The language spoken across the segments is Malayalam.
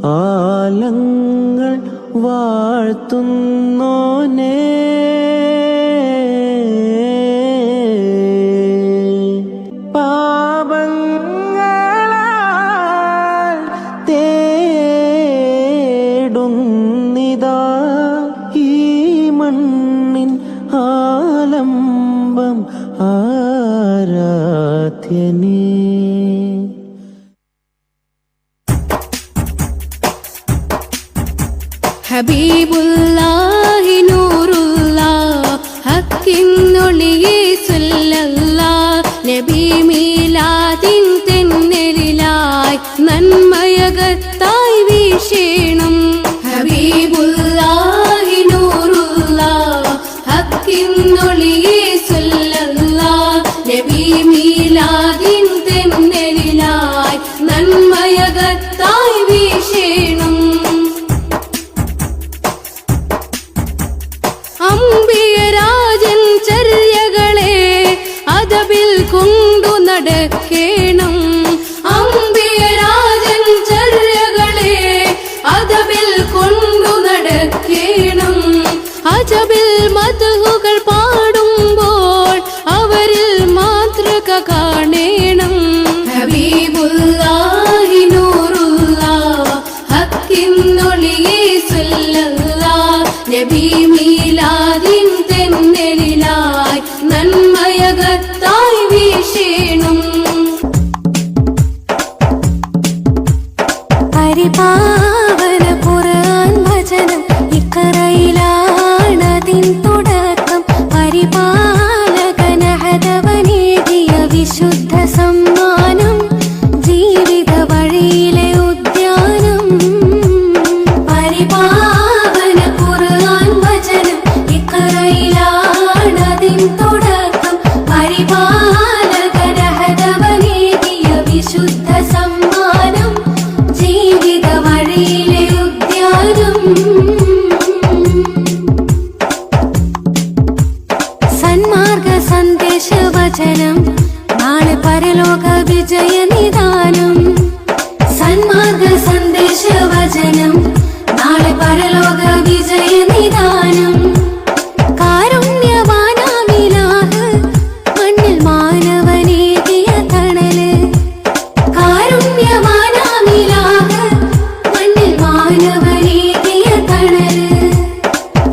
ആലങ്ങൾ വാഴ്ത്തുന്നോനേ പാപങ്ങളാൽ തേടുന്നിതാ ഈ മണ്ണിൻ ആലംബം ആരാധ്യനേ. ഹബീബുല്ലാഹി നൂറുല്ലാഹ് ഹക്കിന്നൊളിയേ സല്ലല്ലാഹ് നബി മീലാദിൻ തെന്നലിലായി നന്മയകത്തായി വീശേണം. ഹബീബുല്ലാഹി നൂറുല്ലാഹ് ഹക്കിന്നൊളിയേ സല്ലല്ലാഹ് നബി മീലാദിൻ തെന്നലിലായി നന്മയകത്തായി വീശേണം. അമ്പിയരാജൻ ചര്യകളെ അദബിൽ കൊണ്ടു നടക്കേണം. അമ്പിയരാജൻ ചര്യകളെ അദബിൽ കൊണ്ടു നടക്കേണം. അജബിൽ മദ്ഹുകൾ പാടുമ്പോൾ അവരിൽ മാതൃക കാണേണം. ഹബീബുല്ലാഹി നൂറുല്ലാഹ് ഹക്കിന്നൊളിയേ സല്ലല്ലാഹ് നബി മീലാദിൻ തെന്നലിലായി നന്മയകത്തായി വീശേണം. പരിപാവന ഖുർആൻ വചനം ഇഖ്റയിലാണതിൻ തുടക്കം. പരിപാലകനഹദവനേകിയ വിശുദ്ധ സമ്മാനം ജീവിത വഴിയിലെ ഉദ്യാനം. പരിപാവന ഖുർആൻ വചനം ഇഖ്റയിലാണതിൻ തുടക്കം. പരിപാലകനഹദവനേകിയ വിശുദ്ധ സമ്മാനം ജീവിത വഴിയിലെ ഉദ്യാനം. സന്മാർഗ സന്ദേശ വചനം നാളെ പരലോക വിജയ നിദാനം. സന്മാർഗ സന്ദേശ വചനം നാളെ പരലോക വിജയ നിദാനം. കാരുണ്യവാനാമിലാഹ് മണ്ണിൽ മാനവനേകിയ തണല്. കാരുണ്യവാനാമിലാഹ് മണ്ണിൽ മാനവനേകിയ തണല്.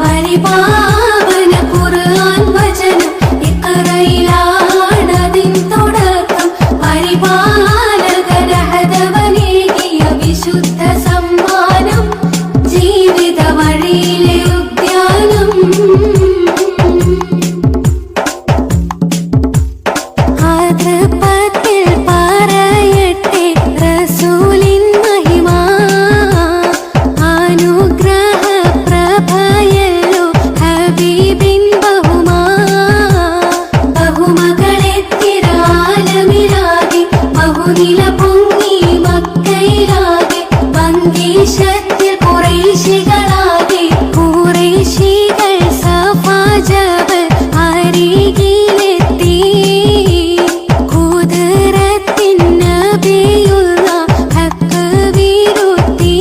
പരിപാവന ഖുർആൻ വചനം ഇഖ്റയിലാണതിൻ തുടക്കം. പരിപാലകനഹദവനേകിയ വിശുദ്ധ സമ്മാനം ജീവിത വഴിയിലെ ഉദ്യാനം. ആതൃപ്പത്തിൽ പറയട്ടെ റസൂലിൻ മഹിമ. അനുഗ്രഹ പ്രഭയല്ലോ ഹബീബിൻ ബഹുമാ. ബഹുമകളെത്തിരാലമിലാകെ ബഹുനില പൊങ്ങി മക്കയിലാകെ. ഭംഗീശത്തിൽ ഖുറൈശികളാകെ ഖുറൈശികൾ സഫാ ജബൽ അരികിലെത്തി. ഖുദ്റത്തിൻ നബിയുള്ള ഹക്ക് വിരുത്തി.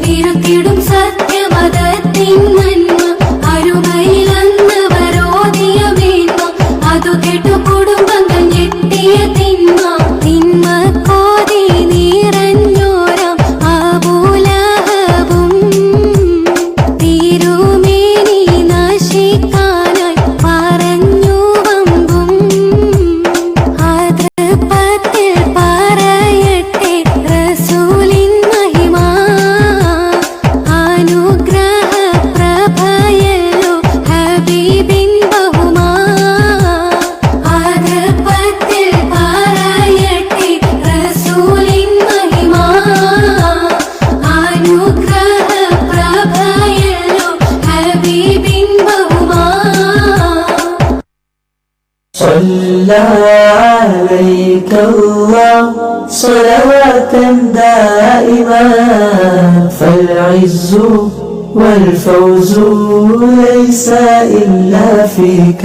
വിരുത്തിടും സത്യമതത്തിൻ നന്മ അരുമയിലന്നവരോധിയ മേന്മ. അതു കേട്ടു കുടുംബങ്ങൾ ഞെട്ടിയ തിന്മ. തിന്മ കോതി നിറഞ്ഞോരാം അബൂലഹബും തിരുമേനി നശിക്കാനായി പറഞ്ഞു വമ്പും. ആതൃപ്പത്തിൽ പറയട്ടെ റസൂലിൻ മഹിമ. അനുഗ്രഹ പ്രഭയല്ലോ ഹബീബിൻ ബഹുമാ. ആതൃപ്പത്തിൽ പറയട്ടെ റസൂലിൻ മഹിമ. അനുഗ്രഹ പ്രഭയല്ലോ ഹബീബിൻ ബഹുമാ. صلى عليك الله صلوات دائما فالعز والفوز ليس إلا فيك.